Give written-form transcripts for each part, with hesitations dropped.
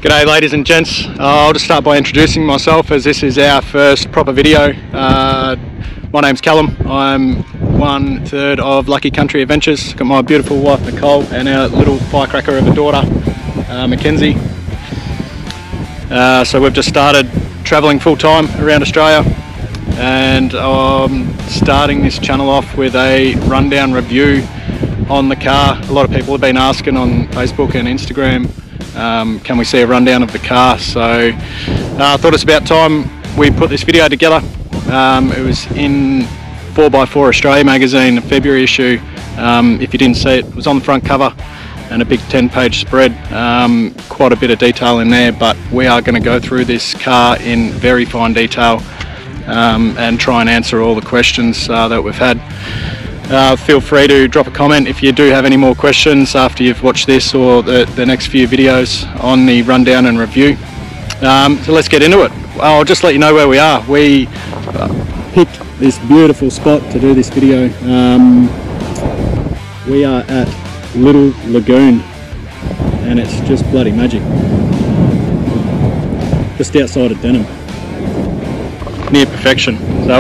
G'day ladies and gents. I'll just start by introducing myself, as this is our first proper video. My name's Callum. I'm 1/3 of Lucky Country Adventures. Got my beautiful wife Nicole and our little firecracker of a daughter, Mackenzie. So we've just started travelling full time around Australia, and I'm starting this channel off with a rundown review on the car. A lot of people have been asking on Facebook and Instagram, can we see a rundown of the car? So I thought it's about time we put this video together. It was in 4x4 Australia magazine, the February issue. If you didn't see it, it was on the front cover and a big 10-page spread. Quite a bit of detail in there, but we are going to go through this car in very fine detail and try and answer all the questions that we've had. Feel free to drop a comment if you do have any more questions after you've watched this or the next few videos on the rundown and review. So let's get into it. I'll just let you know where we are. We picked this beautiful spot to do this video. We are at Little Lagoon and it's just bloody magic. Just outside of Denham. Near perfection. So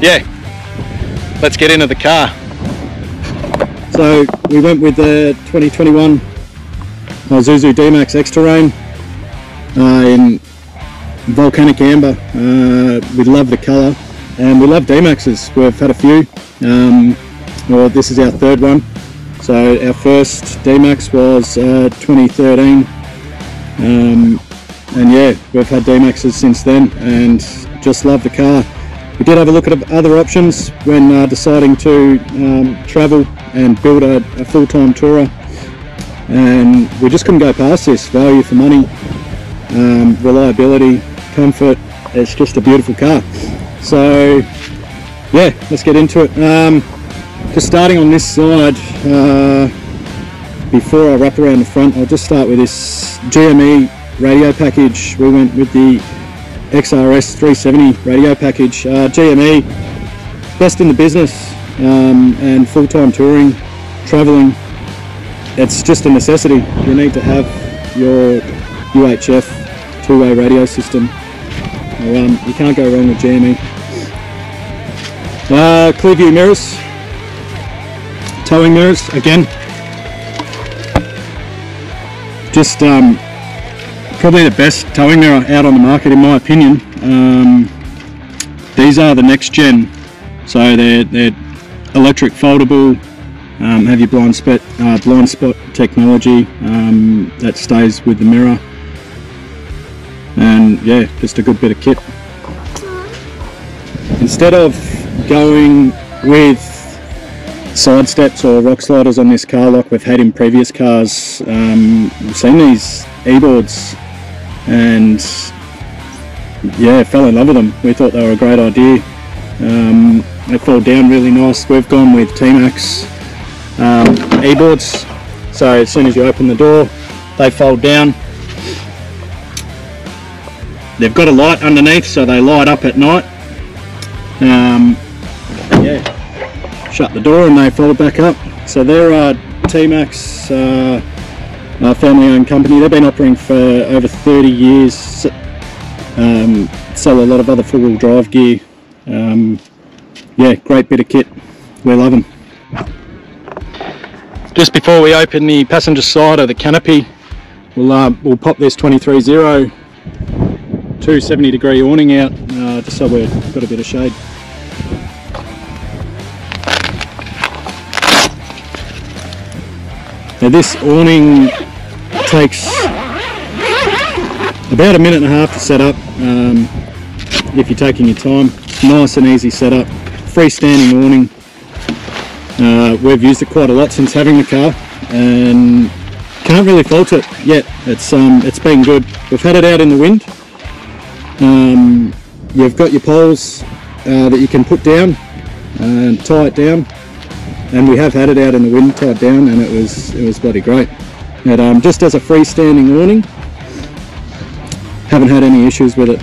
yeah. Let's get into the car. So we went with the 2021 Isuzu DMAX X-Terrain in volcanic amber. We love the colour and we love DMAXs. We've had a few. Well, this is our third one. So our first DMAX was 2013, and yeah, we've had DMAXs since then and just love the car. We did have a look at other options when deciding to travel and build a full-time tourer, and we just couldn't go past this. Value for money, reliability, comfort. It's just a beautiful car. So yeah, let's get into it. Just starting on this side, before I wrap around the front, I'll just start with this GME radio package. We went with the XRS 370 radio package. GME, best in the business, and full-time touring, travelling, it's just a necessity. You need to have your UHF two-way radio system. You can't go wrong with GME. Clear view mirrors, towing mirrors again, just probably the best towing mirror out on the market in my opinion. These are the next gen, so they're electric foldable, have your blind spot technology that stays with the mirror, and yeah, just a good bit of kit. Instead of going with side steps or rock sliders on this car like we've had in previous cars, we've seen these e-boards and yeah, fell in love with them. We thought they were a great idea. They fall down really nice. We've gone with TMAX e-boards, so as soon as you open the door they fold down. They've got a light underneath so they light up at night. Yeah, shut the door and they fold back up. So they're TMAX, family owned company. They've been operating for over 30 years, sell a lot of other four-wheel drive gear. Yeah, great bit of kit, we love them. Just before we open the passenger side of the canopy, we'll pop this 23.0 270-degree awning out, just so we've got a bit of shade. Now this awning takes about a minute and a half to set up, if you're taking your time. Nice and easy setup, freestanding awning. We've used it quite a lot since having the car and can't really fault it yet. It's been good. We've had it out in the wind. You've got your poles that you can put down and tie it down, and we have had it out in the wind tied down and it was bloody great. But just as a freestanding awning, haven't had any issues with it.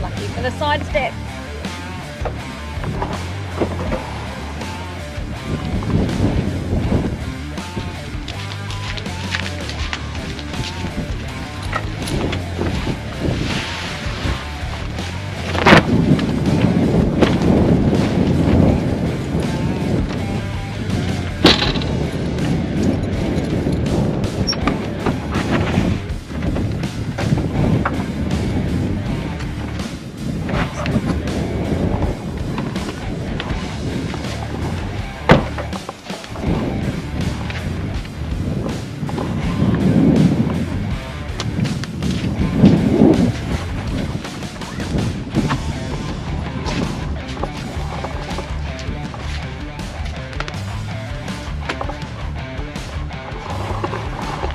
Lucky for the side step.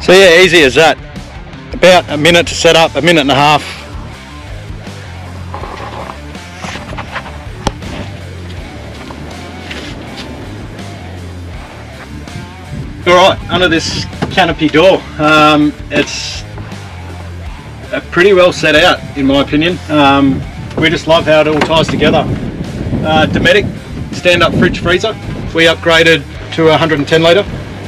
So yeah, easy as that. About a minute to set up, a minute and a half. Alright, under this canopy door, it's pretty well set out in my opinion. We just love how it all ties together. Dometic stand-up fridge freezer. We upgraded to 110 litre.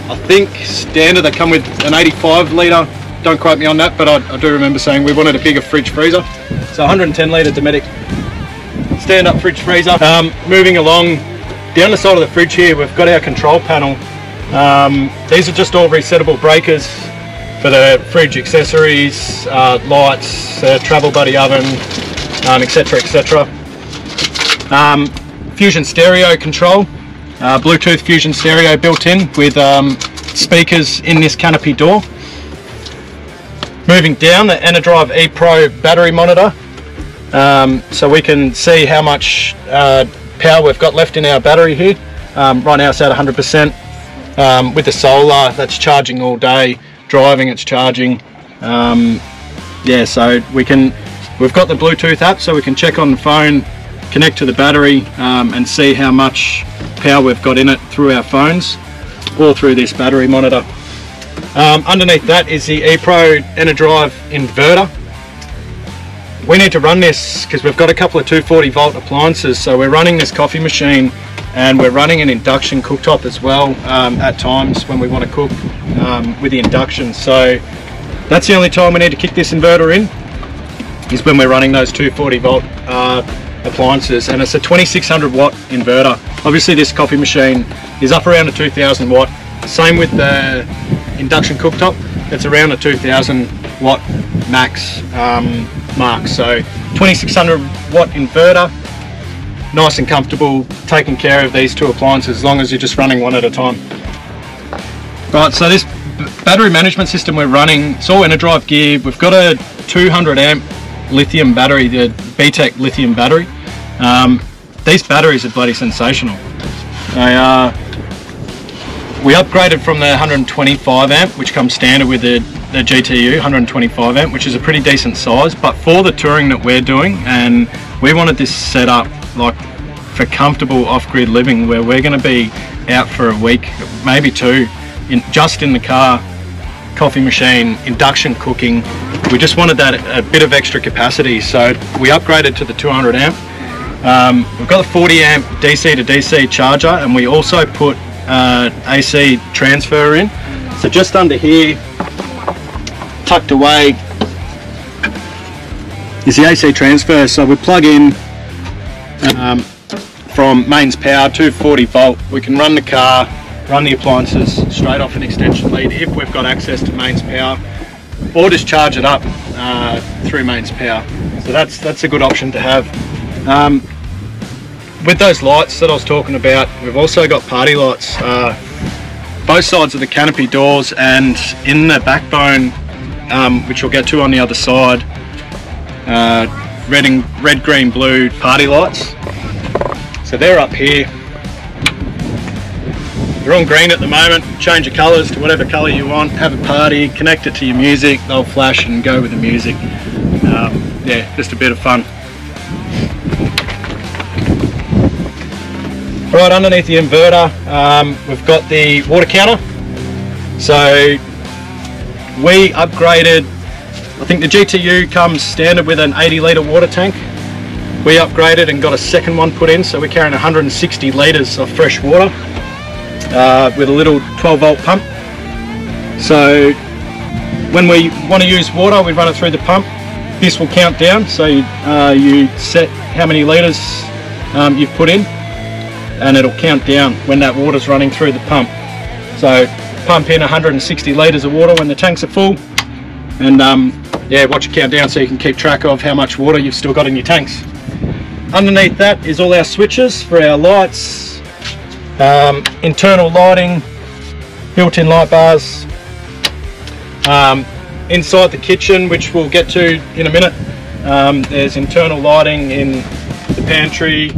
I think standard they come with an 85 litre. Don't quote me on that, but I do remember saying we wanted a bigger fridge freezer. So 110 litre Dometic stand-up fridge freezer. Moving along, down the side of the fridge here, we've got our control panel. These are just all resettable breakers for the fridge accessories, lights, travel buddy oven, etc, etc. Fusion stereo control, Bluetooth fusion stereo built in with speakers in this canopy door. Moving down, the Enerdrive ePro battery monitor, so we can see how much power we've got left in our battery here. Right now it's at 100%. With the solar, that's charging all day. Driving, it's charging. Yeah, so we've got the Bluetooth app, so we can check on the phone, connect to the battery, and see how much power we've got in it through our phones or through this battery monitor. Underneath that is the ePro Enerdrive inverter. We need to run this because we've got a couple of 240 volt appliances, so we're running this coffee machine and we're running an induction cooktop as well at times when we want to cook with the induction. So that's the only time we need to kick this inverter in, is when we're running those 240 volt appliances, and it's a 2600 watt inverter. Obviously this coffee machine is up around a 2000 watt. Same with the induction cooktop, it's around a 2000 watt max mark. So 2600 watt inverter, nice and comfortable, taking care of these two appliances as long as you're just running one at a time. Right, so this battery management system we're running, it's all Enerdrive gear. We've got a 200 amp lithium battery, the BTEC lithium battery. These batteries are bloody sensational. They are. We upgraded from the 125 amp, which comes standard with the GTU 125 amp, which is a pretty decent size, but for the touring that we're doing, and we wanted this set up like for comfortable off-grid living, where we're going to be out for a week, maybe two, just in the car, coffee machine, induction cooking. We just wanted that a bit of extra capacity, so we upgraded to the 200 amp. We've got a 40 amp DC to DC charger, and we also put AC transfer in. So just under here, tucked away, is the AC transfer. So we plug in from mains power, 240 volt. We can run the car, run the appliances straight off an extension lead if we've got access to mains power, or just charge it up through mains power. So that's a good option to have. With those lights that I was talking about, we've also got party lights, both sides of the canopy doors and in the backbone, which we'll get to on the other side. Red, green, blue party lights. So they're up here. They're on green at the moment. Change the colours to whatever colour you want. Have a party, connect it to your music. They'll flash and go with the music. Yeah, just a bit of fun. Right underneath the inverter, we've got the water counter. So we upgraded, I think the GTU comes standard with an 80 litre water tank. We upgraded and got a second one put in, so we're carrying 160 litres of fresh water with a little 12 volt pump. So when we want to use water, we run it through the pump. This will count down, so you set how many litres you've put in, and it'll count down when that water's running through the pump. So pump in 160 litres of water when the tanks are full, and yeah, watch it count down so you can keep track of how much water you've still got in your tanks. Underneath that is all our switches for our lights, internal lighting, built-in light bars. Inside the kitchen, which we'll get to in a minute, there's internal lighting in the pantry,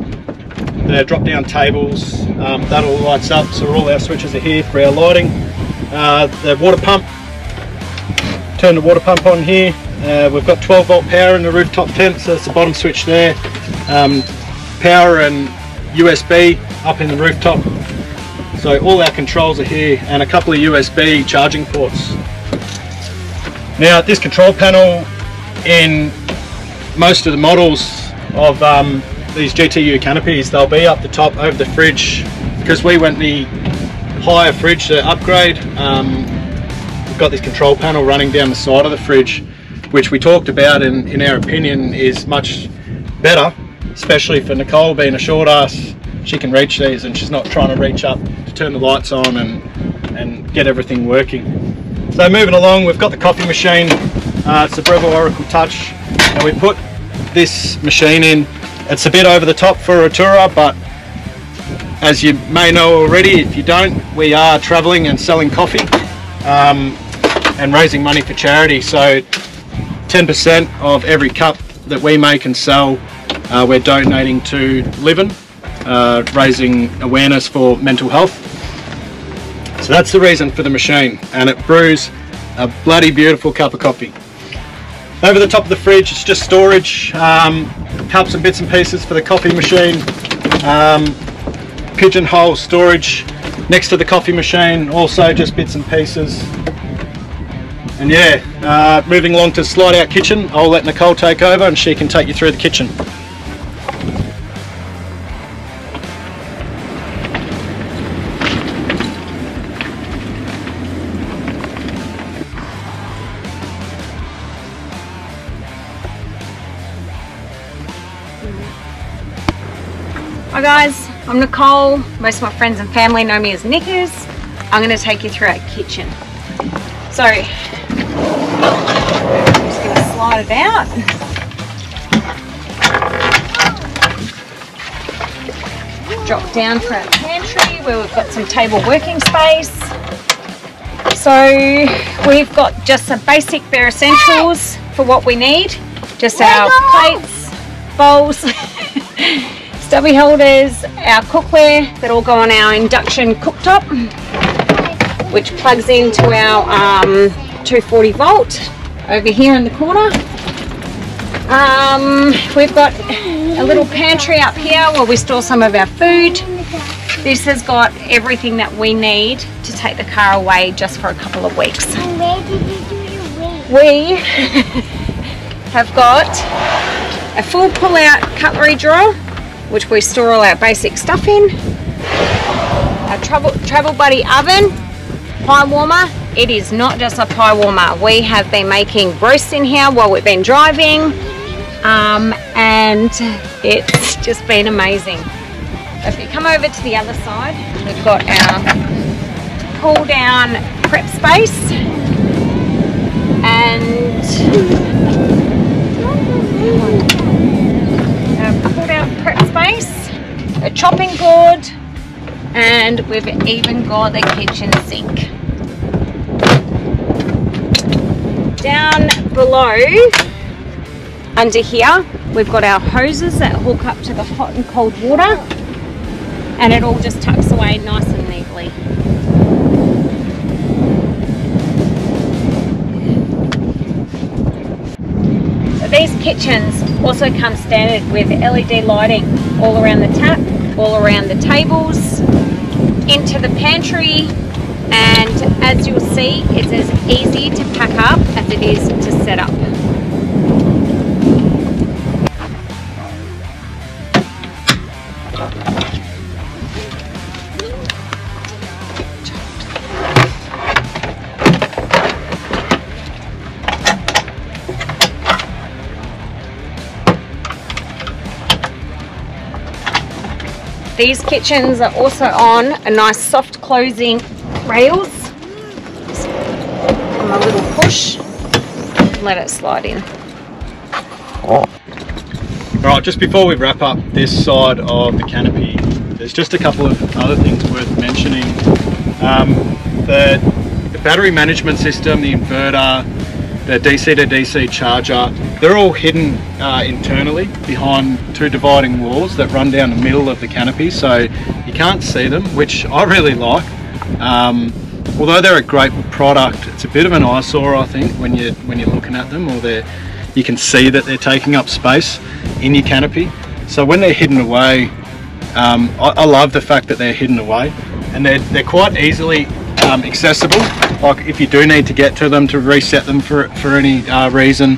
the drop-down tables, that all lights up, so all our switches are here for our lighting. The water pump turn the water pump on here. We've got 12 volt power in the rooftop tent, so that's the bottom switch there. Power and USB up in the rooftop. So all our controls are here, and a couple of USB charging ports. Now this control panel, in most of the models of these GTU canopies, they'll be up the top over the fridge. Because we went the higher fridge to upgrade, we've got this control panel running down the side of the fridge, which we talked about and in our opinion is much better, especially for Nicole being a short ass. She can reach these and she's not trying to reach up to turn the lights on and get everything working. So moving along, we've got the coffee machine. It's the Breville Oracle Touch, and we put this machine in. It's a bit over the top for a tourer, but as you may know already, if you don't, we are travelling and selling coffee and raising money for charity. So 10% of every cup that we make and sell, we're donating to Livin', raising awareness for mental health. So that's the reason for the machine, and it brews a bloody beautiful cup of coffee. Over the top of the fridge, it's just storage, cups and bits and pieces for the coffee machine, pigeonhole storage next to the coffee machine, also just bits and pieces. And yeah, moving along to slide out kitchen, I'll let Nicole take over and she can take you through the kitchen. Hi guys, I'm Nicole. Most of my friends and family know me as Knickers. I'm going to take you through our kitchen. So, I'm just going to slide it out. Drop down for our pantry where we've got some table working space. So, we've got just some basic bare essentials for what we need. Just our plates, bowls, stubby holders, our cookware that all go on our induction cooktop, which plugs into our 240 volt over here in the corner. We've got a little pantry up here where we store some of our food. This has got everything that we need to take the car away just for a couple of weeks. And where did you do your weight? We have got a full pull-out cutlery drawer, which we store all our basic stuff in. Our Travel Buddy oven, pie warmer. It is not just a pie warmer. We have been making roasts in here while we've been driving, and it's just been amazing. If you come over to the other side, we've got our pull down prep space, and pulled out prep space, a chopping board, and we've even got the kitchen sink. Down below, under here, we've got our hoses that hook up to the hot and cold water, and it all just tucks away nice and neatly. These kitchens also come standard with LED lighting all around the tap, all around the tables, into the pantry, and as you'll see, it's as easy to pack up as it is to set up. These kitchens are also on a nice soft closing rails. Just give them a little push and let it slide in. Alright, just before we wrap up this side of the canopy, there's just a couple of other things worth mentioning. The battery management system, the inverter, the DC to DC charger, they're all hidden internally behind two dividing walls that run down the middle of the canopy, so you can't see them, which I really like. although they're a great product, it's a bit of an eyesore, I think, when you're looking at them, or you can see that they're taking up space in your canopy. So when they're hidden away, I love the fact that they're hidden away, and they're quite easily accessible. Like if you do need to get to them to reset them for any reason,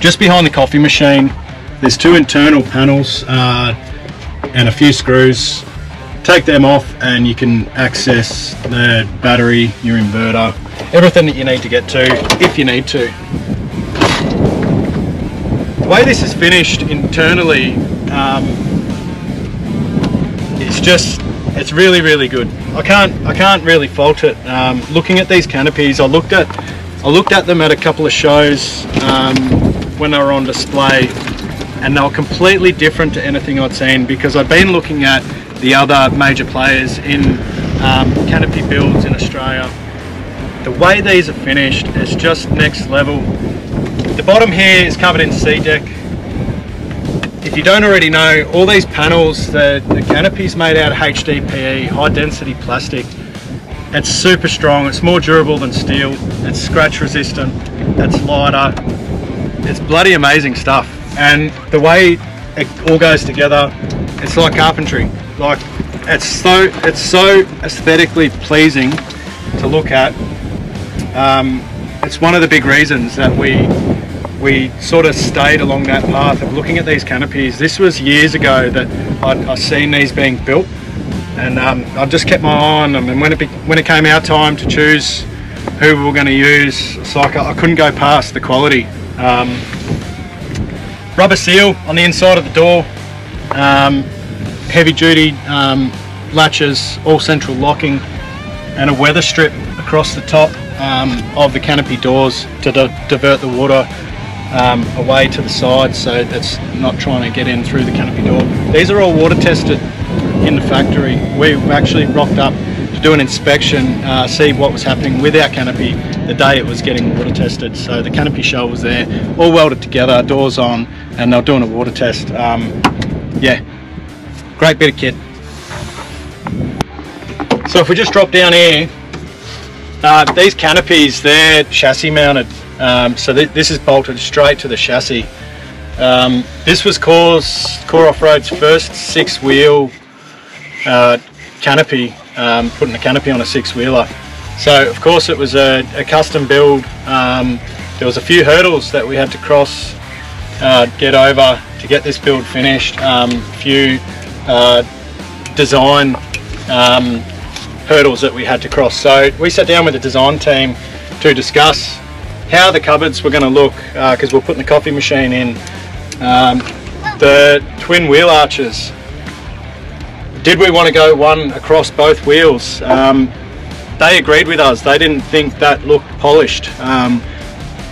just behind the coffee machine, there's 2 internal panels and a few screws. Take them off and you can access the battery, your inverter, everything that you need to get to if you need to. The way this is finished internally, it's really, really good. I can't really fault it. Looking at these canopies, I looked at them at a couple of shows when they were on display, and they were completely different to anything I'd seen, because I'd been looking at the other major players in canopy builds in Australia. The way these are finished is just next level. The bottom here is covered in C-deck. If you don't already know, all these panels, the canopy's made out of HDPE, high density plastic. It's super strong, it's more durable than steel, it's scratch resistant, it's lighter. It's bloody amazing stuff. And the way it all goes together, it's like carpentry. Like it's so aesthetically pleasing to look at. It's one of the big reasons that we sort of stayed along that path of looking at these canopies. This was years ago that I'd seen these being built, and I just kept my eye on them. And when it came our time to choose who we were going to use, it's like I couldn't go past the quality. Rubber seal on the inside of the door, heavy duty latches, all central locking, and a weather strip across the top of the canopy doors to divert the water away to the side, so it's not trying to get in through the canopy door. These are all water tested in the factory. We actually rocked up to do an inspection, see what was happening with our canopy the day it was getting water tested. So the canopy shell was there, all welded together, doors on, and they're doing a water test. Yeah, great bit of kit. So if we just drop down here, these canopies, they're chassis mounted. So this is bolted straight to the chassis. This was Core Off-Road's first 6-wheel canopy, putting a canopy on a 6-wheeler. So of course it was a custom build. There was a few hurdles that we had to cross, get over to get this build finished. A few design hurdles that we had to cross. So we sat down with the design team to discuss how the cupboards were going to look, because we're putting the coffee machine in. The twin wheel arches, did we want to go one across both wheels? They agreed with us. They didn't think that looked polished.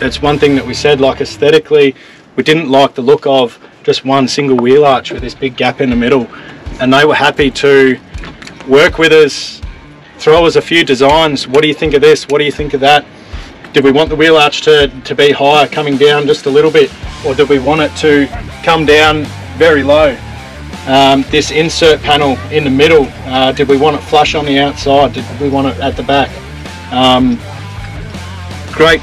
That's one thing that we said, like aesthetically we didn't like the look of just one single wheel arch with this big gap in the middle, and they were happy to work with us, throw us a few designs. What do you think of this? What do you think of that? Did we want the wheel arch to be higher, coming down just a little bit, or did we want it to come down very low? This insert panel in the middle, did we want it flush on the outside? Did we want it at the back? Great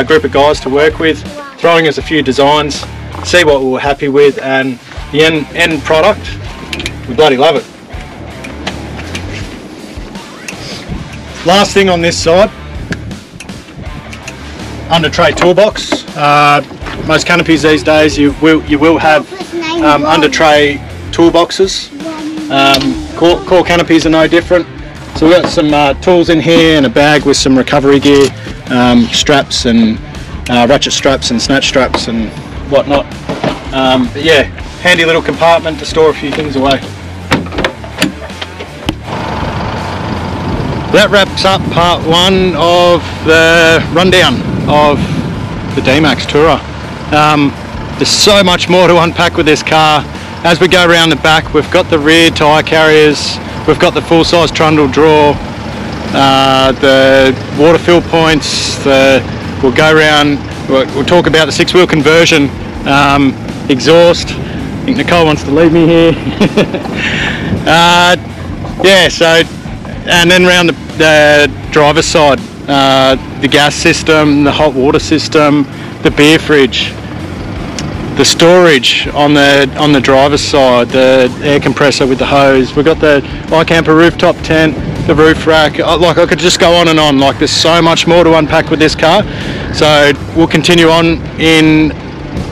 group of guys to work with, throwing us a few designs, see what we were happy with, and the end product, we bloody love it. Last thing on this side, under tray toolbox. Most canopies these days you will have under tray toolboxes. Core canopies are no different. So we've got some tools in here and a bag with some recovery gear, straps and ratchet straps and snatch straps and whatnot. But yeah, handy little compartment to store a few things away. That wraps up part 1 of the rundown of the DMAX Tourer. There's so much more to unpack with this car. As we go around the back, we've got the rear tyre carriers, we've got the full-size trundle draw, the water fill points, we'll go around, we'll talk about the 6-wheel conversion, exhaust. I think Nicole wants to leave me here. Yeah, so and then around the driver's side, the gas system, the hot water system, the beer fridge, the storage on the driver's side, the air compressor with the hose. We've got the iCamper rooftop tent, the roof rack. Like, I could just go on and on. Like, there's so much more to unpack with this car. So we'll continue on in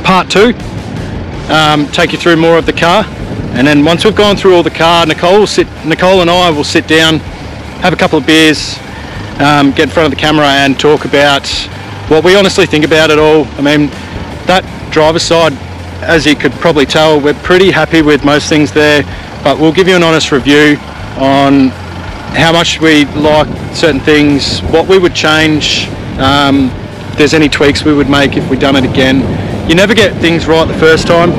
part 2, take you through more of the car, and then once we've gone through all the car, Nicole and I will sit down, have a couple of beers, get in front of the camera and talk about what we honestly think about it all. I mean, that driver's side, as you could probably tell, we're pretty happy with most things there, but we'll give you an honest review on how much we like certain things, what we would change, if there's any tweaks we would make if we'd done it again. You never get things right the first time.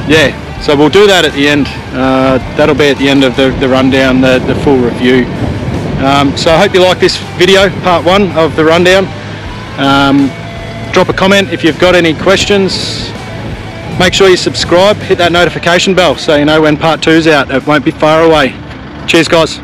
Yeah, so we'll do that at the end. That'll be at the end of the rundown, the full review. So I hope you like this video, part 1 of the rundown. Drop a comment if you've got any questions. Make sure you subscribe, hit that notification bell so you know when part 2's out. It won't be far away. Cheers, guys.